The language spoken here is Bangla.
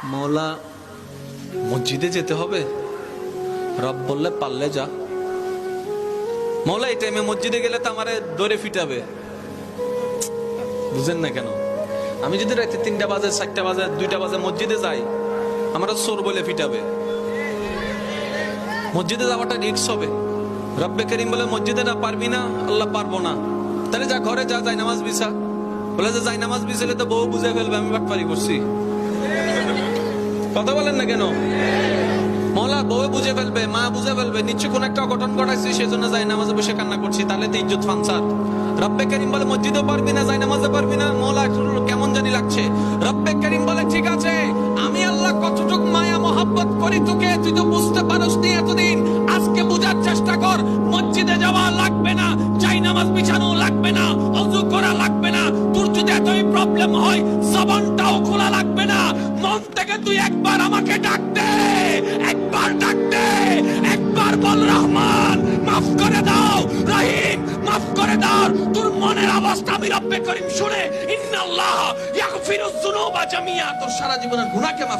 মৌলা মসজিদে যেতে হবে, রব বললে পারলে যা। মৌলা এই টাইমে মসজিদে গেলে তো আমারে দৌড়ে ফিটাবে, বুঝেন না কেন? আমি যদি রাতে 3টা বাজে 4টা বাজে 2টা বাজে মসজিদে যাই, আমরা চোর বলে ফিটাবে। মসজিদে যাওয়াটা রিস্ক হবে। রব্বে করিম বলে মসজিদে না পারবি না, আল্লাহ পারবো না, তাহলে যা ঘরে যা, যাই নামাজ বিছা। বলে যে যাই নামাজ বিছালে তো বউ বুঝে ফেলবে আমি বাটপারি করছি। কথা বলেন না কেন? মৌলা বউ বুঝে ফেলবে, মা বুঝে ফেলবে, নিশ্চয় কোন একটা অঘটন ঘটাইছি, সেজন্য যাই নামাজে বসে কান্না করছি, তাহলে তো ইজ্জত ফানসার। রব্বে করিম বলে মসজিদেও পারবি না, যাই নামাজে পারবি না। মৌলা কেমন জানি লাগছে। রব্বে করিম বলে ঠিক আছে, আমি আল্লাহ কতটুক মায়া মোহাব্বত করি তোকে, তুই তো বুঝতে পারস নি এতদিন, আজকে বুঝার চেষ্টা কর। মসজিদে যাওয়া লাগবে না, যাই নামাজ বিছানো লাগবে না, ওযু করা লাগবে না। তোর যদি এতই প্রবলেম হয়, জবানটাও খোলা লাগবে না। মন থেকে তুই একবার আমাকে ডাক দে, একবার ডাক দে, একবার বল রহমান মাফ করে দাও, রহিম মাফ করে দাও। তোর মনের অবস্থা আমি রব্বে করিম শুনে, ইন্নাল্লাহ ইয়াগফিরুজ যুনুবা জামিয়া, তোর সারা জীবনের গুনাহকে মাফ